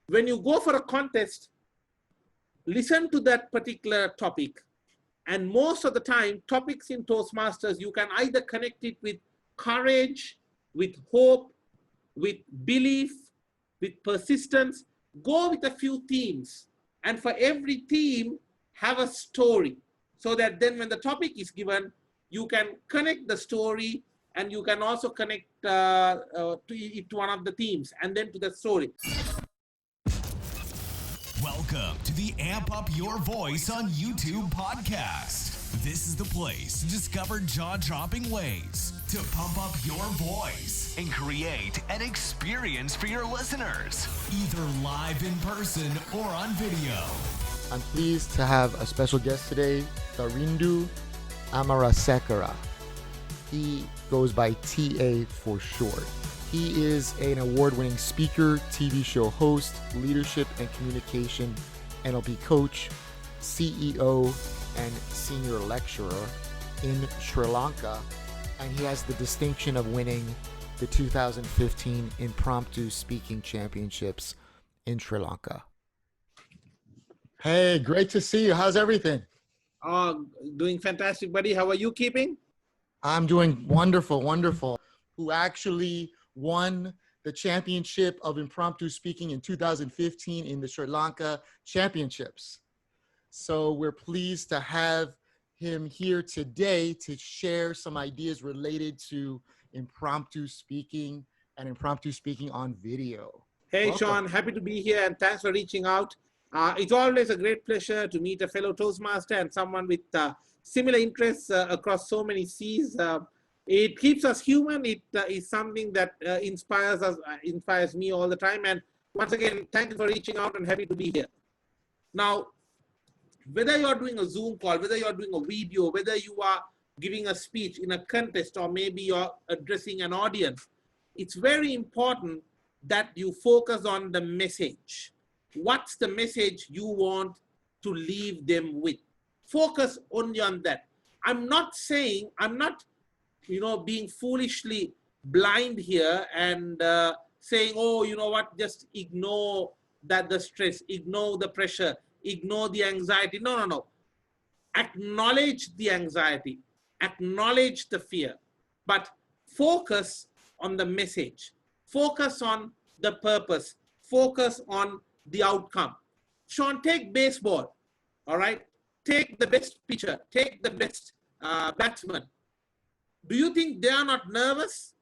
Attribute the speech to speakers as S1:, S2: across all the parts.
S1: When you go for a contest, listen to that particular topic. And most of the time, topics in Toastmasters, you can either connect it with courage, with hope, with belief, with persistence. Go with a few themes. And for every theme, have a story. So that then when the topic is given, you can connect the story and you can also connect to one of the themes and then to the story.
S2: Welcome to the Amp Up Your Voice on YouTube podcast. This is the place to discover jaw-dropping ways to pump up your voice and create an experience for your listeners, either live in person or on video.
S3: I'm pleased to have a special guest today, Tharindu Ameresekere. He goes by TA for short. He is an award-winning speaker, TV show host, leadership and communication NLP coach, CEO, and senior lecturer in Sri Lanka. And he has the distinction of winning the 2015 Impromptu Speaking Championships in Sri Lanka. Hey, great to see you. How's everything?
S1: Doing fantastic, buddy. How are you keeping?
S3: I'm doing wonderful, wonderful. Who actually won the championship of impromptu speaking in 2015 in the Sri Lanka championships. So we're pleased to have him here today to share some ideas related to impromptu speaking and impromptu speaking on video.
S1: Hey,
S3: Welcome.
S1: Sean, happy to be here and thanks for reaching out. It's always a great pleasure to meet a fellow Toastmaster and someone with similar interests across so many seas. It keeps us human. It is something that inspires us, inspires me all the time. And once again, thank you for reaching out and happy to be here. Now, whether you're doing a Zoom call, whether you're doing a video, whether you are giving a speech in a contest, or maybe you're addressing an audience, it's very important that you focus on the message. What's the message you want to leave them with? Focus only on that. I'm not being foolishly blind here and saying, oh, you know what, just ignore the stress, ignore the pressure, ignore the anxiety. No. Acknowledge the anxiety, acknowledge the fear, but focus on the message, focus on the purpose, focus on the outcome. Sean, take baseball, all right? Take the best pitcher, take the best batsman. Do you think they are not nervous?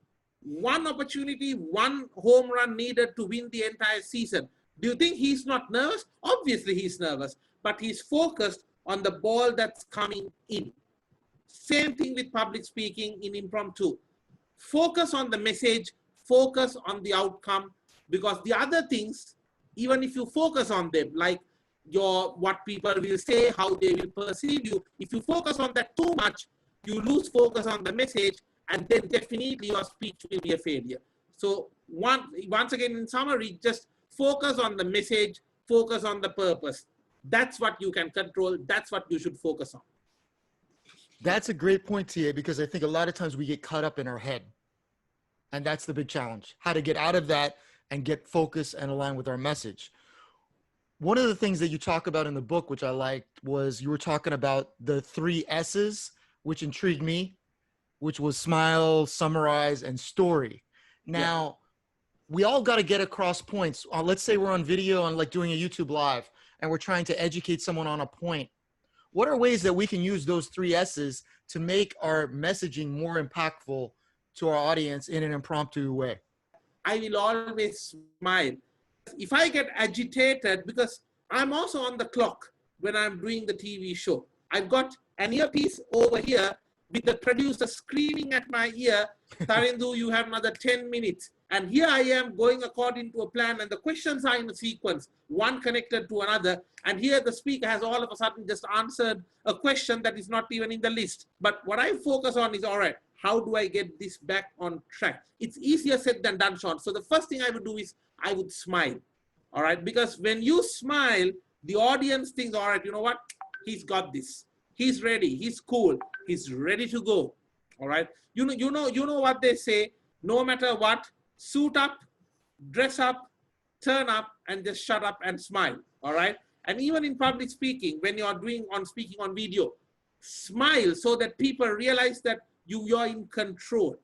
S1: One opportunity, one home run needed to win the entire season. Do you think he's not nervous? Obviously he's nervous, but he's focused on the ball that's coming in. Same thing with public speaking in impromptu. Focus on the message, focus on the outcome, because the other things, even if you focus on them, like what people will say, how they will perceive you, if you focus on that too much, you lose focus on the message, and then definitely your speech will be a failure. So once again, in summary, just focus on the message, focus on the purpose. That's what you can control. That's what you should focus on.
S3: That's a great point, TA, because I think a lot of times we get caught up in our head. And that's the big challenge, how to get out of that and get focused and align with our message. One of the things that you talk about in the book, which I liked, was you were talking about the 3 S's, which intrigued me, which was smile, summarize, and story. Now, we all got to get across points. Let's say we're on video and like doing a YouTube live, and we're trying to educate someone on a point. What are ways that we can use those 3 S's to make our messaging more impactful to our audience in an impromptu way?
S1: I will always smile. If I get agitated, because I'm also on the clock when I'm doing the TV show, I've got an earpiece over here with the producer screaming at my ear, Tharindu, you have another 10 minutes. And here I am going according to a plan, and the questions are in a sequence, one connected to another. And here the speaker has all of a sudden just answered a question that is not even in the list. But what I focus on is, all right, how do I get this back on track? It's easier said than done, Sean. So the first thing I would do is I would smile, all right? Because when you smile, the audience thinks, all right, you know what? He's got this. He's ready. He's cool. He's ready to go, all right? You know what they say, no matter what, suit up, dress up, turn up and just shut up and smile, all right? And even in public speaking, when you are speaking on video, smile so that people realize that you're in control.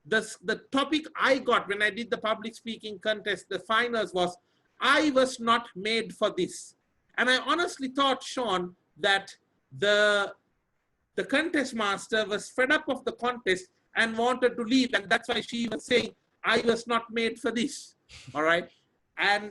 S1: The topic I got when I did the public speaking contest, the finals, was, I was not made for this. And I honestly thought, Sean, that the contest master was fed up of the contest and wanted to leave. And that's why she was saying, I was not made for this. All right.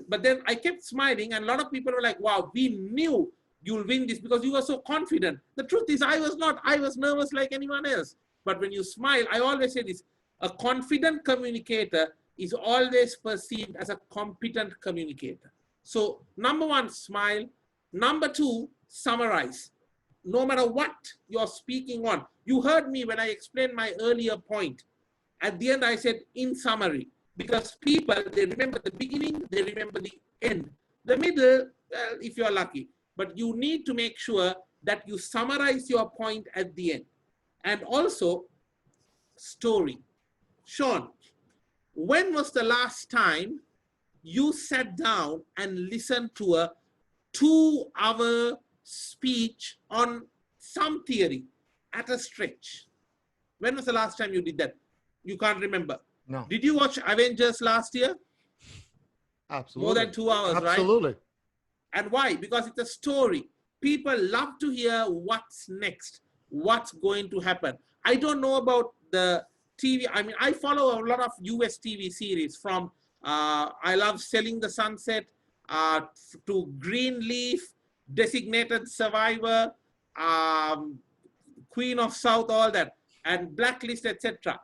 S1: But then I kept smiling, and a lot of people were like, wow, we knew you'll win this because you were so confident. The truth is, I was not. I was nervous like anyone else. But when you smile, I always say this, a confident communicator is always perceived as a competent communicator. So number one, smile. Number two, summarize. No matter what you're speaking on. You heard me when I explained my earlier point. At the end, I said, in summary, because people, they remember the beginning, they remember the end. The middle, if you're lucky. But you need to make sure that you summarize your point at the end. And also, story. Sean, when was the last time you sat down and listened to a 2-hour speech on some theory at a stretch? When was the last time you did that? You can't remember.
S3: No.
S1: Did you watch Avengers last year?
S3: Absolutely.
S1: More than 2 hours, right?
S3: Absolutely.
S1: And why? Because it's a story. People love to hear what's next, what's going to happen. I don't know about the TV. I mean, I follow a lot of US TV series from, I love Selling the Sunset, to Greenleaf, Designated Survivor, Queen of South, all that, and Blacklist, etc.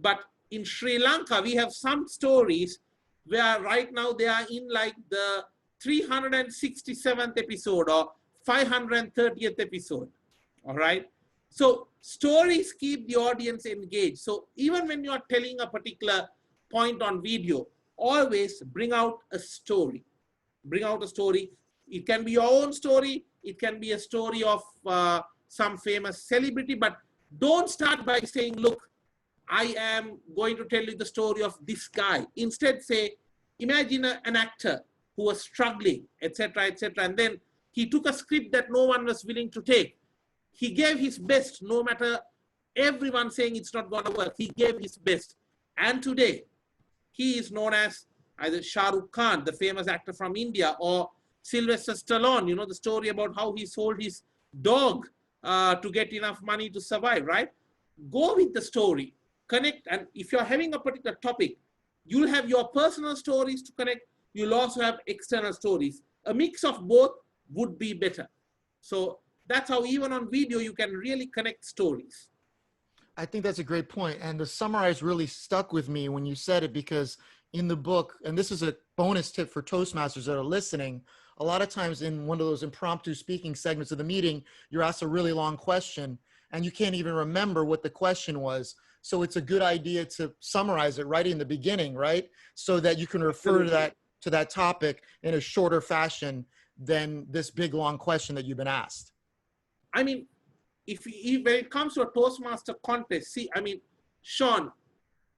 S1: But in Sri Lanka, we have some stories where right now they are in like the 367th episode or 530th episode, all right? So stories keep the audience engaged. So even when you're telling a particular point on video, always bring out a story. Bring out a story. It can be your own story. It can be a story of some famous celebrity, but don't start by saying, look, I am going to tell you the story of this guy. Instead say, imagine an actor who was struggling, etc., etc. And then he took a script that no one was willing to take. He gave his best, no matter everyone saying it's not going to work. He gave his best. And today, he is known as either Shah Rukh Khan, the famous actor from India, or Sylvester Stallone, you know, the story about how he sold his dog to get enough money to survive, right? Go with the story, connect. And if you're having a particular topic, you'll have your personal stories to connect. You'll also have external stories. A mix of both would be better. So that's how even on video, you can really connect stories.
S3: I think that's a great point. And the summarize really stuck with me when you said it, because in the book, and this is a bonus tip for Toastmasters that are listening, a lot of times in one of those impromptu speaking segments of the meeting, you're asked a really long question and you can't even remember what the question was. So it's a good idea to summarize it right in the beginning, right? So that you can refer to that topic in a shorter fashion than this big long question that you've been asked.
S1: I mean, if when it comes to a Toastmaster contest, see, I mean, Sean,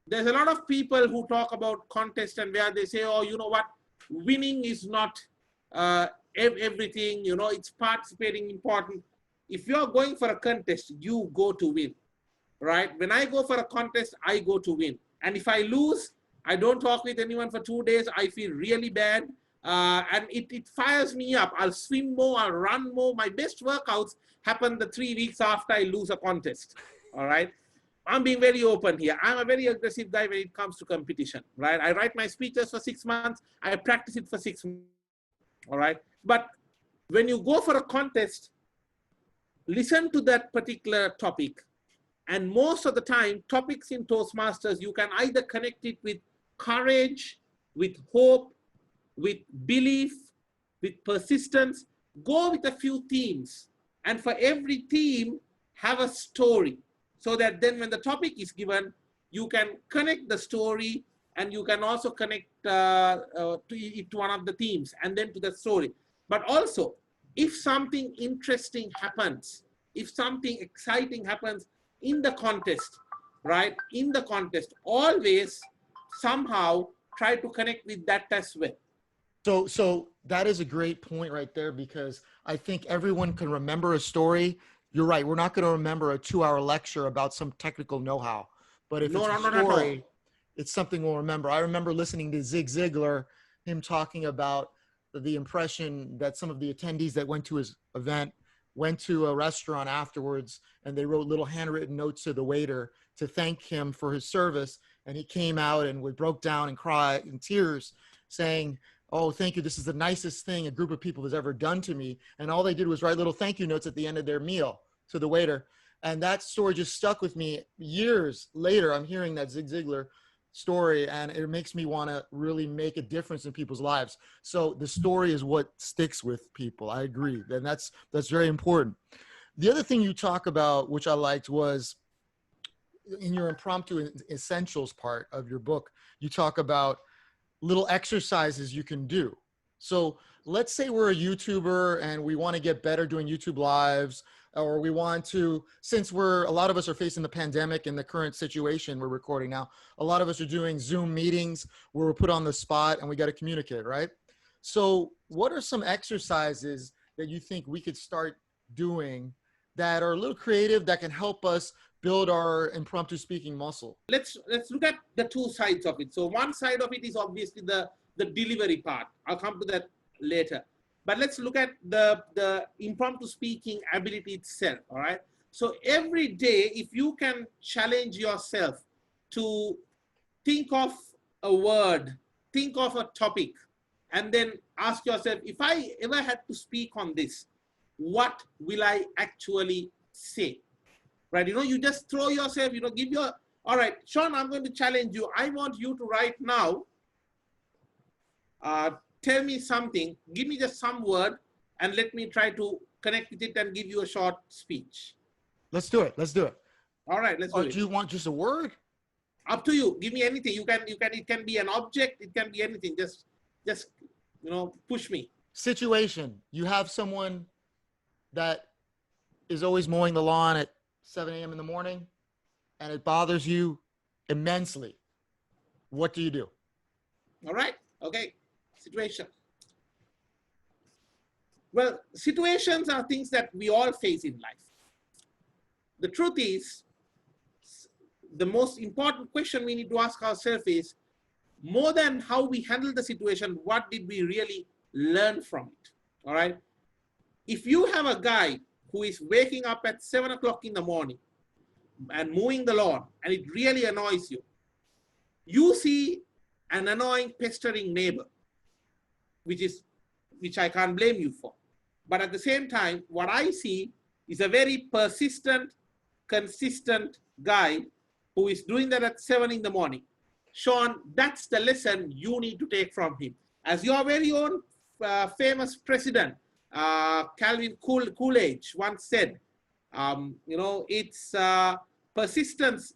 S1: there's a lot of people who talk about contest and where they say, oh, you know what, winning is not everything, you know, it's participating important. If you're going for a contest, you go to win, right? When I go for a contest, I go to win. And if I lose, I don't talk with anyone for 2 days. I feel really bad. And it fires me up. I'll swim more, I'll run more. My best workouts happen the 3 weeks after I lose a contest, all right? I'm being very open here. I'm a very aggressive guy when it comes to competition, right? I write my speeches for 6 months. I practice it for 6 months, all right? But when you go for a contest, listen to that particular topic. And most of the time, topics in Toastmasters, you can either connect it with courage, with hope, with belief, with persistence. Go with a few themes. And for every theme, have a story. So that then when the topic is given, you can connect the story and you can also connect to one of the themes and then to the story. But also, if something interesting happens, if something exciting happens in the contest, right? In the contest, always somehow try to connect with that as well.
S3: So that is a great point right there, because I think everyone can remember a story. You're right. We're not going to remember a 2-hour lecture about some technical know-how, but if it's
S1: No,
S3: a
S1: no, not at all.
S3: story, it's something we'll remember. I remember listening to Zig Ziglar, him talking about the impression that some of the attendees that went to his event went to a restaurant afterwards, and they wrote little handwritten notes to the waiter to thank him for his service. And he came out and broke down and cried in tears, saying, "Oh, thank you. This is the nicest thing a group of people has ever done to me." And all they did was write little thank you notes at the end of their meal to the waiter. And that story just stuck with me. Years later, I'm hearing that Zig Ziglar story, and it makes me want to really make a difference in people's lives. So the story is what sticks with people. I agree. And that's very important. The other thing you talk about, which I liked, was in your impromptu essentials part of your book, you talk about little exercises you can do. So let's say we're a YouTuber and we want to get better doing YouTube lives, or we want to, since a lot of us are facing the pandemic and the current situation we're recording now, a lot of us are doing Zoom meetings where we're put on the spot and we got to communicate, right? So what are some exercises that you think we could start doing that are a little creative, that can help us build our impromptu speaking muscle?
S1: Let's look at the two sides of it. So one side of it is obviously the delivery part. I'll come to that later. But let's look at the impromptu speaking ability itself, all right? So every day, if you can challenge yourself to think of a word, think of a topic, and then ask yourself, if I ever had to speak on this, what will I actually say? Right? You just throw yourself, give your, all right, Sean, I'm going to challenge you. I want you to right now tell me something, give me just some word, and let me try to connect with it and give you a short speech.
S3: Let's do it.
S1: All right, let's do it.
S3: Do you want just a word?
S1: Up to you. Give me anything. It can be an object, it can be anything. Just push me.
S3: Situation. You have someone that is always mowing the lawn at 7 a.m. in the morning, and it bothers you immensely. What do you do?
S1: All right. Okay. Situation. Well, situations are things that we all face in life. The truth is, the most important question we need to ask ourselves is, more than how we handle the situation, what did we really learn from it? All right. If you have a guy who is waking up at 7 o'clock in the morning and mowing the lawn, and it really annoys you, you see an annoying, pestering neighbor, which I can't blame you for. But at the same time, what I see is a very persistent, consistent guy who is doing that at 7 in the morning. Sean, that's the lesson you need to take from him. As your very own famous president, Calvin Coolidge once said, it's persistence.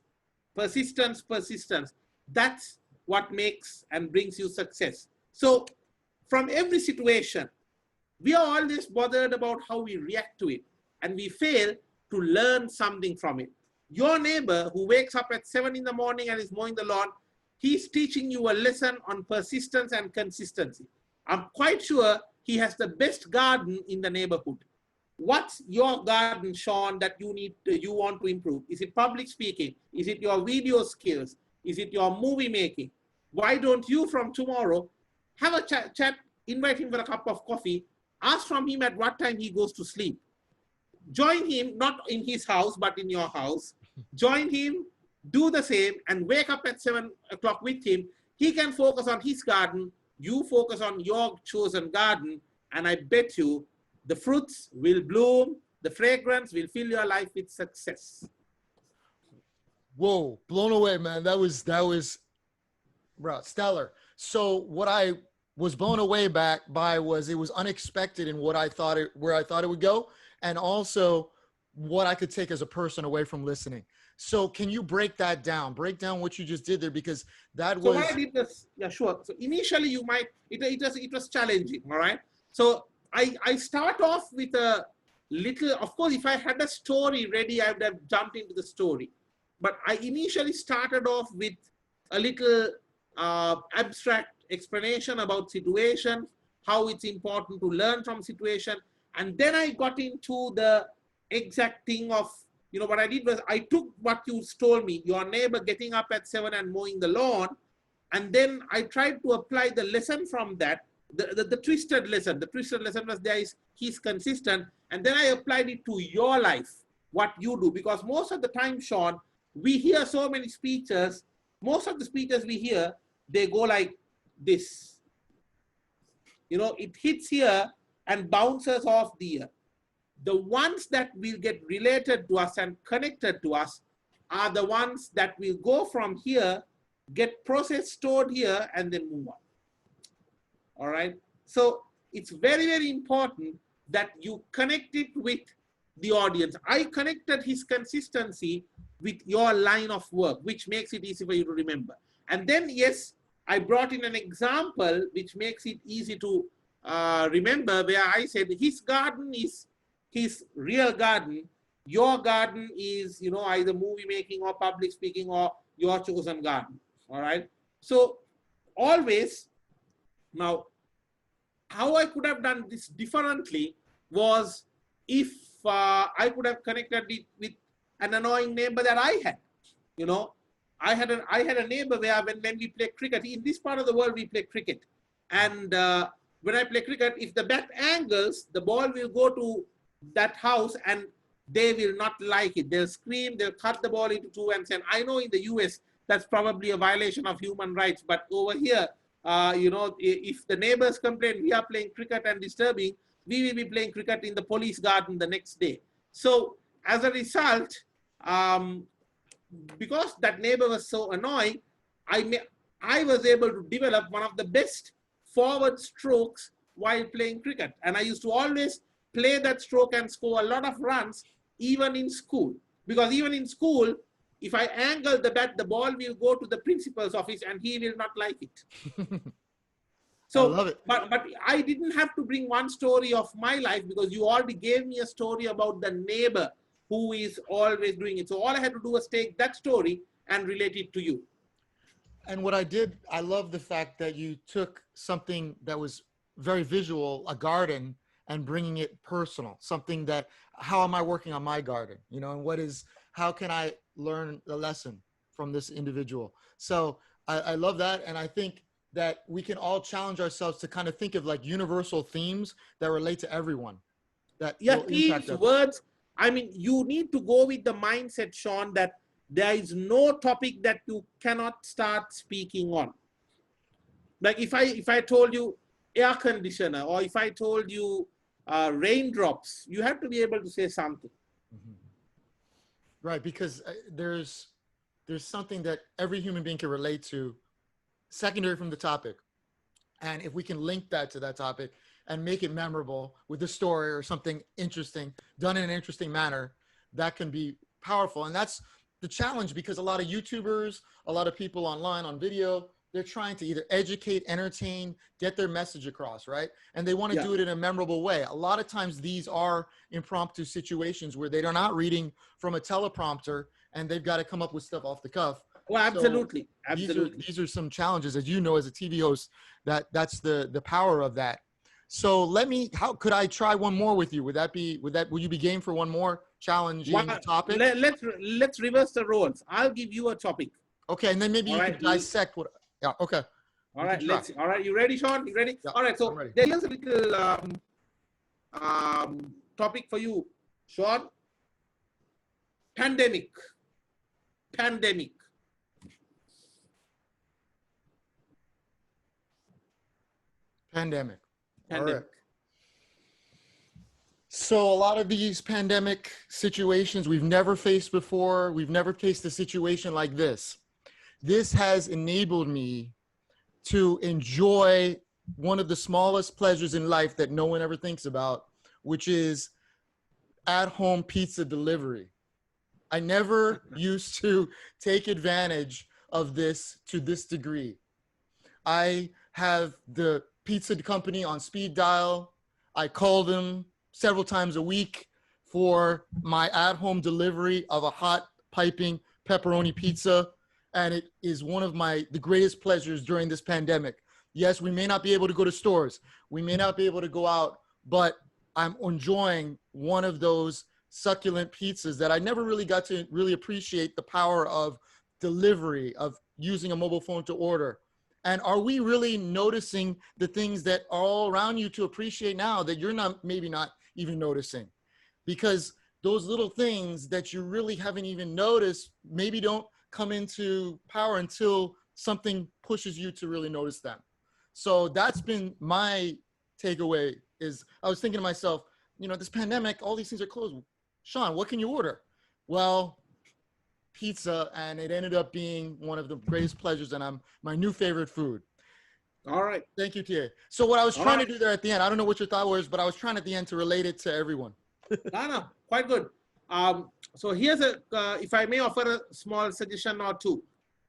S1: That's what makes and brings you success. So from every situation, we are always bothered about how we react to it, and we fail to learn something from it. Your neighbor who wakes up at 7 in the morning and is mowing the lawn, he's teaching you a lesson on persistence and consistency. I'm quite sure he has the best garden in the neighborhood. What's your garden, Sean, that you want to improve? Is it public speaking? Is it your video skills? Is it your movie making? Why don't you, from tomorrow, have a chat, invite him for a cup of coffee, ask from him at what time he goes to sleep. Join him, not in his house, but in your house. Join him, do the same, and wake up at 7 o'clock with him. He can focus on his garden, you focus on your chosen garden, and I bet you the fruits will bloom, the fragrance will fill your life with success.
S3: Whoa, blown away, man. That was bro, stellar. So what I was blown away by was it was unexpected in where I thought it would go, and also what I could take as a person away from listening. So can you break that down? Break down what you just did there, because that was.
S1: So what I did was, yeah, sure. So initially it was challenging, all right? So I start off with a little, of course, if I had a story ready, I would have jumped into the story. But I initially started off with a little abstract explanation about situation, how it's important to learn from situation. And then I got into the exact thing of, what I did was I took what you told me, your neighbor getting up at 7 and mowing the lawn. And then I tried to apply the lesson from that, the twisted lesson. The twisted lesson was he's consistent. And then I applied it to your life, what you do. Because most of the time, Sean, we hear so many speeches. Most of the speeches we hear, they go like this. It hits here and bounces off the ear. The ones that will get related to us and connected to us are the ones that will go from here, get processed, stored here, and then move on. All right. So it's very, very important that you connect it with the audience. I connected his consistency with your line of work, which makes it easy for you to remember. And then, yes, I brought in an example which makes it easy to remember, where I said his garden is his real garden. Your garden is, either movie making or public speaking or your chosen garden. All right. So always, now, how I could have done this differently was if I could have connected it with an annoying neighbor that I had. I had a neighbor where when we play cricket, in this part of the world we play cricket, and when I play cricket, if the bat angles, the ball will go to that house and they will not like it. They'll scream, they'll cut the ball into two and say, I know in the US that's probably a violation of human rights, but over here, if the neighbors complain we are playing cricket and disturbing, we will be playing cricket in the police garden the next day. So as a result, because that neighbor was so annoying, I was able to develop one of the best forward strokes while playing cricket. And I used to always play that stroke and score a lot of runs, even in school. Because even in school, if I angle the bat, the ball will go to the principal's office and he will not like it. So, I love it. But I didn't have to bring one story of my life, because you already gave me a story about the neighbor who is always doing it. So all I had to do was take that story and relate it to you.
S3: And what I did, I love the fact that you took something that was very visual, a garden, and bringing it personal, something that, how am I working on my garden? And how can I learn the lesson from this individual? So I love that. And I think that we can all challenge ourselves to kind of think of like universal themes that relate to everyone.
S1: Themes, words. I mean, you need to go with the mindset, Sean, that there is no topic that you cannot start speaking on. Like if I told you air conditioner, or if I told you raindrops, you have to be able to say something.
S3: Mm-hmm. Right, because there's something that every human being can relate to, secondary from the topic. And if we can link that to that topic and make it memorable with a story or something interesting, done in an interesting manner, that can be powerful. And that's the challenge, because a lot of YouTubers, a lot of people online on video, they're trying to either educate, entertain, get their message across, right? And they want to do it in a memorable way. A lot of times these are impromptu situations where they're not reading from a teleprompter and they've got to come up with stuff off the cuff.
S1: Well, absolutely.
S3: So
S1: absolutely.
S3: These are some challenges, as you know, as a TV host, that's the power of that. So how could I try one more with you? Would you be game for one more challenging topic?
S1: Let's reverse the roles. I'll give you a topic.
S3: Okay. And then maybe you can dissect what. Yeah. Okay.
S1: All right. All right. You ready, Sean? You ready? Yeah, all right. So here's a little topic for you, Sean. Pandemic. Pandemic.
S3: All right. So a lot of these pandemic situations we've never faced before. We've never faced a situation like this. This has enabled me to enjoy one of the smallest pleasures in life that no one ever thinks about, which is at-home pizza delivery. I never used to take advantage of this to this degree. I have the pizza company on speed dial. I call them several times a week for my at-home delivery of a hot piping pepperoni pizza. And it is one of the greatest pleasures during this pandemic, Yes, we may not be able to go to stores. We may not be able to go out, but I'm enjoying one of those succulent pizzas that I never really got to really appreciate the power of delivery, of using a mobile phone to order. And are we really noticing the things that are all around you to appreciate now that you're not, maybe not even noticing? Because those little things that you really haven't even noticed maybe don't come into power until something pushes you to really notice them. So that's been my takeaway. Is I was thinking to myself, you know, this pandemic, all these things are closed. Sean, what can you order? Well, pizza, and it ended up being one of the greatest pleasures, and my new favorite food.
S1: All right.
S3: Thank you, Tia. So what I was trying to do there at the end, I don't know what your thought was, but I was trying at the end to relate it to everyone.
S1: No, quite good. So here's if I may offer a small suggestion or two.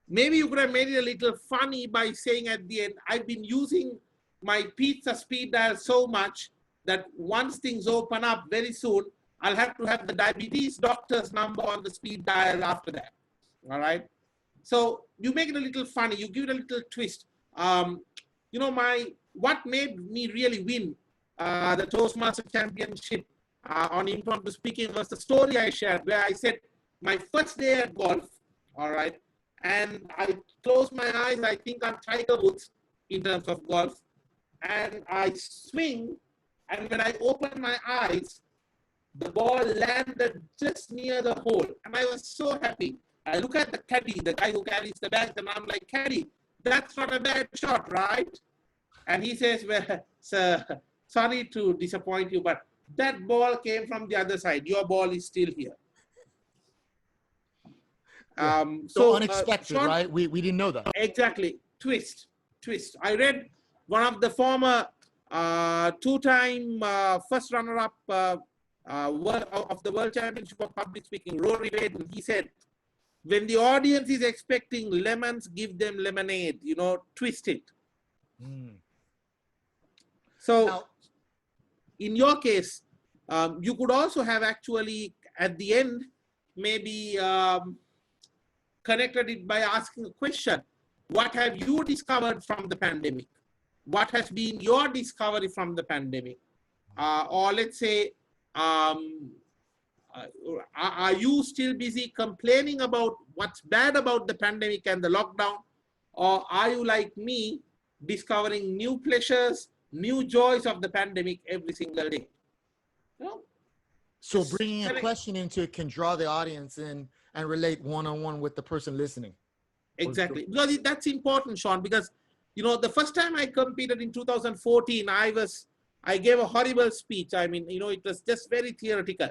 S1: Maybe you could have made it a little funny by saying at the end, I've been using my pizza speed dial so much that once things open up very soon, I'll have to have the diabetes doctor's number on the speed dial after that. All right. So you make it a little funny. You give it a little twist. You know, what made me really win the Toastmaster Championship on impromptu speaking was the story I shared, where I said my first day at golf. All right. And I closed my eyes. I think I'm Tiger Woods in terms of golf. And I swing. And when I open my eyes, the ball landed just near the hole. And I was so happy. I look at the caddy, the guy who carries the bag, and I'm like, caddy, that's not a bad shot, right? And he says, well, sir, sorry to disappoint you, but that ball came from the other side. Your ball is still here.
S3: So unexpected,
S1: Sean,
S3: right? We didn't know that.
S1: Exactly. Twist. I read one of the former two-time first runner-up of the World Championship of Public Speaking, Rory Wade, and he said, when the audience is expecting lemons, give them lemonade, you know, twist it. So now, in your case, you could also have actually at the end, maybe connected it by asking a question. What have you discovered from the pandemic? What has been your discovery from the pandemic? Or let's say, are you still busy complaining about what's bad about the pandemic and the lockdown? Or are you like me, discovering new pleasures, new joys of the pandemic every single day? You know?
S3: So bringing a question into it can draw the audience in and relate one-on-one with the person listening.
S1: Exactly. Because that's important, Sean, because, you know, the first time I competed in 2014, I gave a horrible speech. I mean, you know, it was just very theoretical.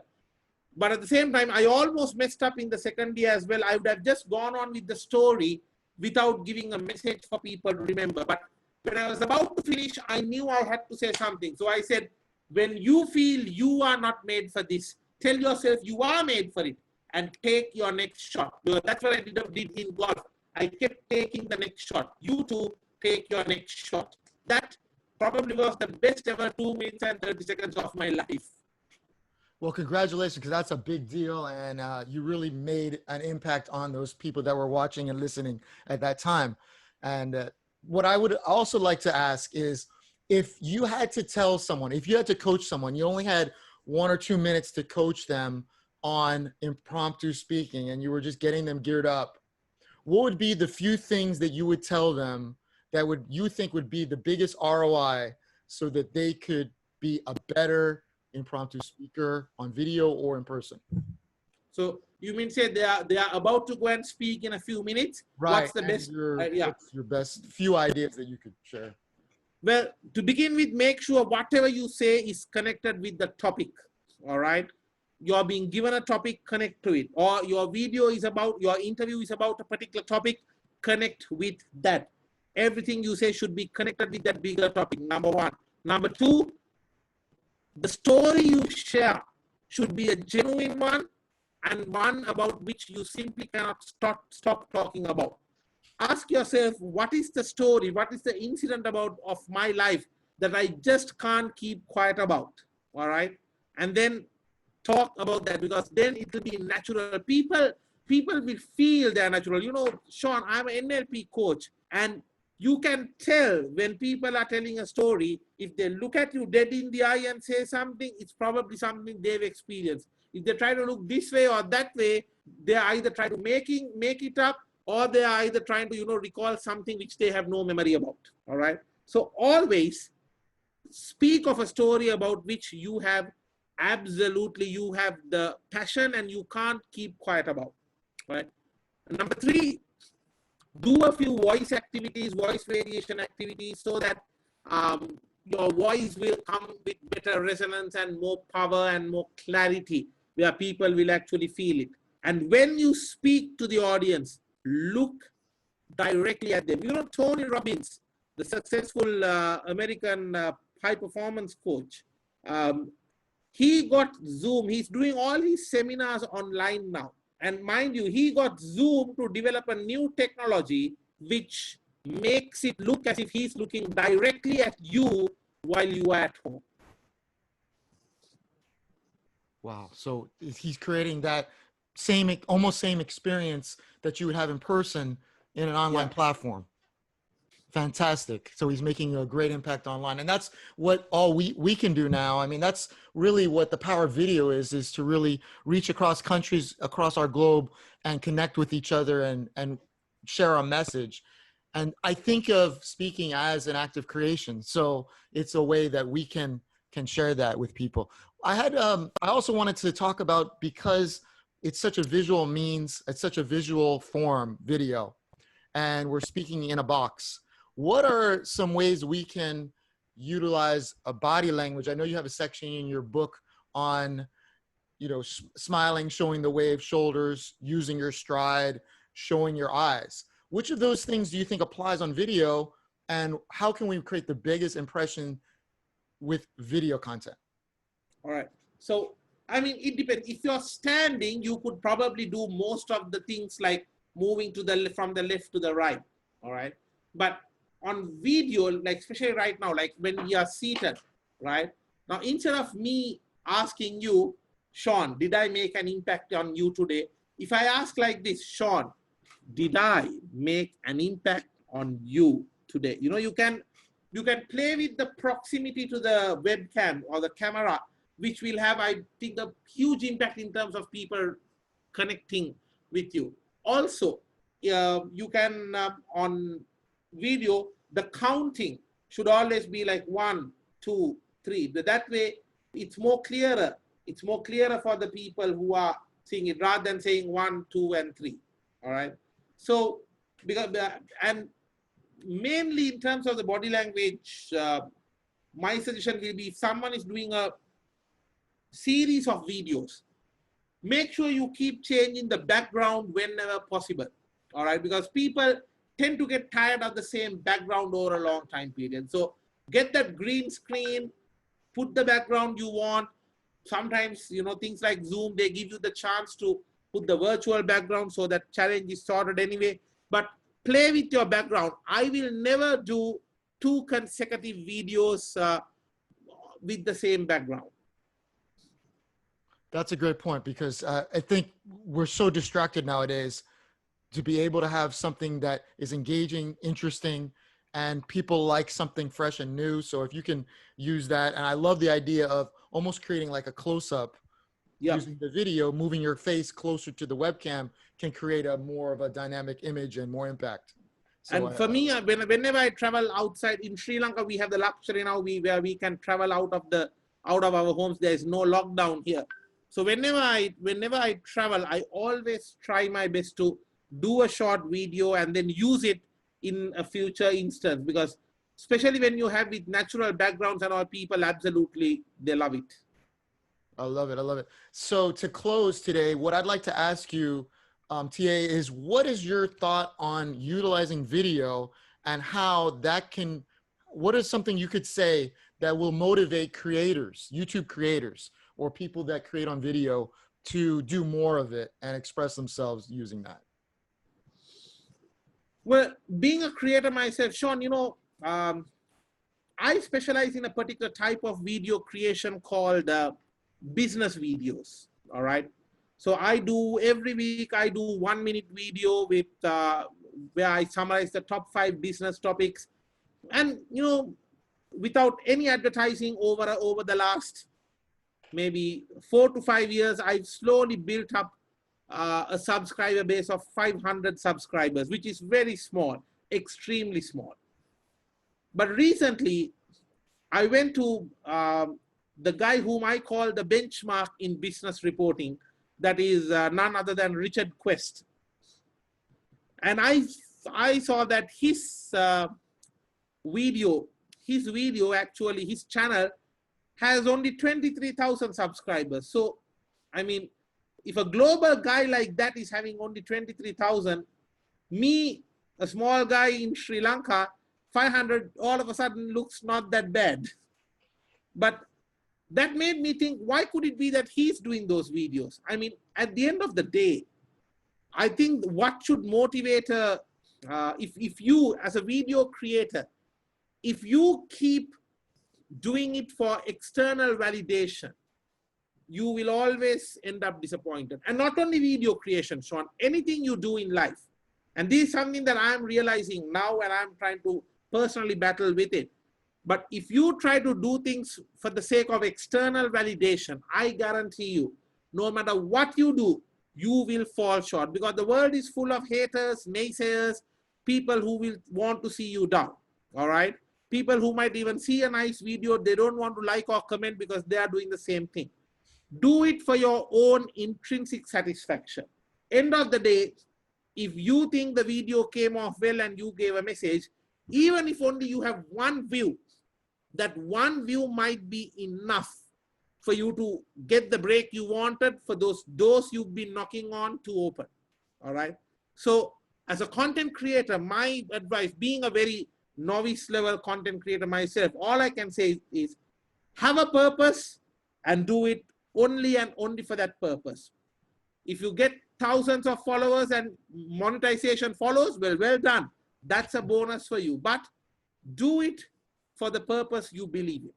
S1: But at the same time, I almost messed up in the second year as well. I would have just gone on with the story without giving a message for people to remember. But when I was about to finish, I knew I had to say something. So I said, when you feel you are not made for this, tell yourself you are made for it and take your next shot. Because that's what I did in golf. I kept taking the next shot. You too, take your next shot. That probably was the best ever 2 minutes and 30 seconds of my life.
S3: Well, congratulations, because that's a big deal. And you really made an impact on those people that were watching and listening at that time. And what I would also like to ask is, if you had to tell someone, if you had to coach someone, you only had 1 or 2 minutes to coach them on impromptu speaking, and you were just getting them geared up, what would be the few things that you would tell them that you think would be the biggest ROI so that they could be a better impromptu speaker on video or in person?
S1: So you mean say they are about to go and speak in a few minutes?
S3: Right.
S1: What's the best?
S3: What's your best few ideas that you could share?
S1: Well, to begin with, make sure whatever you say is connected with the topic. All right. You're being given a topic, connect to it. Or your video is about, your interview is about a particular topic, connect with that. Everything you say should be connected with that bigger topic, number one. Number two, the story you share should be a genuine one and one about which you simply cannot stop talking about. Ask yourself, what is the story? What is the incident of my life that I just can't keep quiet about? All right. And then talk about that, because then it will be natural. People will feel they're natural. You know, Sean, I'm an NLP coach, and you can tell when people are telling a story, if they look at you dead in the eye and say something, it's probably something they've experienced. If they try to look this way or that way, they are either trying to make it up, or they are either trying to, recall something which they have no memory about. All right. So always speak of a story about which you have the passion and you can't keep quiet about. Right. Number 3, do a few voice activities, voice variation activities, so that your voice will come with better resonance and more power and more clarity, where people will actually feel it. And when you speak to the audience, look directly at them. Tony Robbins, the successful American high performance coach, he got Zoom. He's doing all his seminars online now. And mind you, he got Zoom to develop a new technology which makes it look as if he's looking directly at you while you are at home.
S3: Wow. So he's creating that almost same experience that you would have in person in an online platform. Fantastic. So he's making a great impact online. And that's what all we can do now. I mean, that's really what the power of video is to really reach across countries, across our globe, and connect with each other and share a message. And I think of speaking as an act of creation. So it's a way that we can share that with people. I also wanted to talk about, because it's such a visual means, it's such a visual form, video, and we're speaking in a box. What are some ways we can utilize a body language? I know you have a section in your book on, smiling, showing the wave shoulders, using your stride, showing your eyes. Which of those things do you think applies on video, and how can we create the biggest impression with video content?
S1: All right. So, I mean, it depends. If you're standing, you could probably do most of the things like moving from the left to the right. All right. But on video, like especially right now, like when we are seated, right? Now, instead of me asking you, Sean, did I make an impact on you today? If I ask like this, Sean, did I make an impact on you today? You can play with the proximity to the webcam or the camera, which will have, I think, a huge impact in terms of people connecting with you. Also, you can, on video, the counting should always be like 1, 2, 3. That way, it's more clearer. It's more clearer for the people who are seeing it, rather than saying 1, 2, and 3. All right. So, and mainly in terms of the body language, my suggestion will be, if someone is doing a series of videos, make sure you keep changing the background whenever possible. All right, because people tend to get tired of the same background over a long time period. So get that green screen, put the background you want. Sometimes, things like Zoom, they give you the chance to put the virtual background, so that challenge is sorted anyway. But play with your background. I will never do 2 consecutive videos with the same background.
S3: That's a great point, because I think we're so distracted nowadays. To be able to have something that is engaging, interesting, and people like something fresh and new. So if you can use that, and I love the idea of almost creating like a close-up, using the video, moving your face closer to the webcam, can create a more of a dynamic image and more impact. So
S1: and for me, whenever I travel outside, in Sri Lanka, we have the luxury now where we can travel out of our homes. There is no lockdown here. So whenever I travel, I always try my best to do a short video and then use it in a future instance, because especially when you have with natural backgrounds and all, people absolutely, they love it.
S3: I love it. I love it. So to close today, what I'd like to ask you, TA, is what is your thought on utilizing video, and how that can, what is something you could say that will motivate creators, YouTube creators, or people that create on video, to do more of it and express themselves using that?
S1: Well, being a creator myself, Sean, I specialize in a particular type of video creation called business videos. All right. So every week I do 1-minute video with where I summarize the top 5 business topics. And, without any advertising over the last maybe 4 to 5 years, I've slowly built up a subscriber base of 500 subscribers, which is very small, extremely small. But recently, I went to the guy whom I call the benchmark in business reporting, that is none other than Richard Quest. And I saw that his video, actually, his channel has only 23,000 subscribers. So, I mean, if a global guy like that is having only 23,000, me, a small guy in Sri Lanka, 500 all of a sudden looks not that bad. But that made me think, why could it be that he's doing those videos? I mean, at the end of the day, I think what should motivate if you, as a video creator, if you keep doing it for external validation, you will always end up disappointed. And not only video creation, Sean, anything you do in life. And this is something that I'm realizing now, and I'm trying to personally battle with it. But if you try to do things for the sake of external validation, I guarantee you, no matter what you do, you will fall short, because the world is full of haters, naysayers, people who will want to see you down, all right? People who might even see a nice video, they don't want to like or comment because they are doing the same thing. Do it for your own intrinsic satisfaction. End of the day, if you think the video came off well and you gave a message, even if only you have one view, that one view might be enough for you to get the break you wanted, for those doors you've been knocking on to open, all right? So as a content creator, my advice, being a very novice level content creator myself, all I can say is have a purpose and do it only and only for that purpose. If you get thousands of followers and monetization follows, well done. That's a bonus for you, but do it for the purpose you believe in.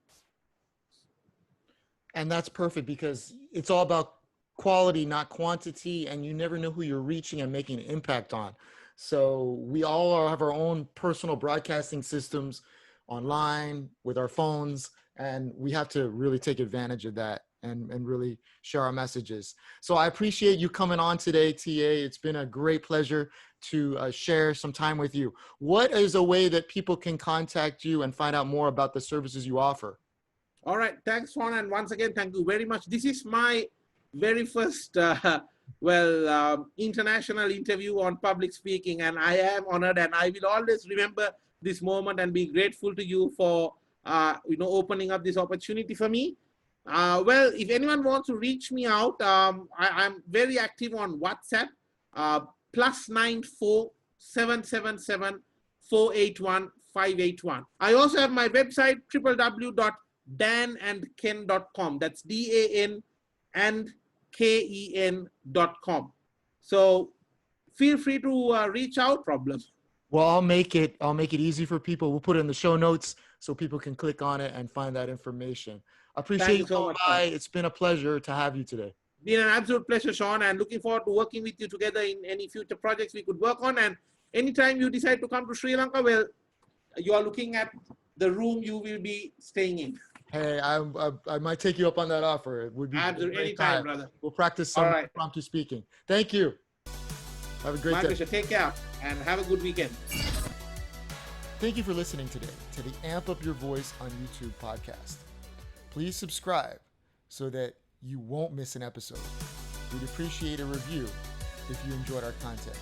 S3: And that's perfect, because it's all about quality, not quantity, and you never know who you're reaching and making an impact on. So we all have our own personal broadcasting systems online with our phones, and we have to really take advantage of that and really share our messages. So I appreciate you coming on today, TA. It's been a great pleasure to share some time with you. What is a way that people can contact you and find out more about the services you offer?
S1: All right, thanks, Juan, and once again, thank you very much. This is my very first, international interview on public speaking, and I am honored, and I will always remember this moment and be grateful to you for, opening up this opportunity for me. Well, if anyone wants to reach me out, I'm very active on WhatsApp, +94 777 481 581. I also have my website, www.danandken.com. That's DAN and KEN.com. So feel free to reach out. Problems.
S3: Well, I'll make it easy for people. We'll put it in the show notes so people can click on it and find that information. I appreciate you so much. It's been a pleasure to have you today.
S1: Been an absolute pleasure, Sean, and looking forward to working with you together in any future projects we could work on. And anytime you decide to come to Sri Lanka, well, you are looking at the room you will be staying in.
S3: Hey, I might take you up on that offer. It would be
S1: absolutely anytime, brother.
S3: We'll practice some impromptu speaking. Thank you. Have a great day.
S1: My pleasure. Take care and have a good weekend.
S3: Thank you for listening today to the Amp Up Your Voice on YouTube podcast. Please subscribe so that you won't miss an episode. We'd appreciate a review if you enjoyed our content.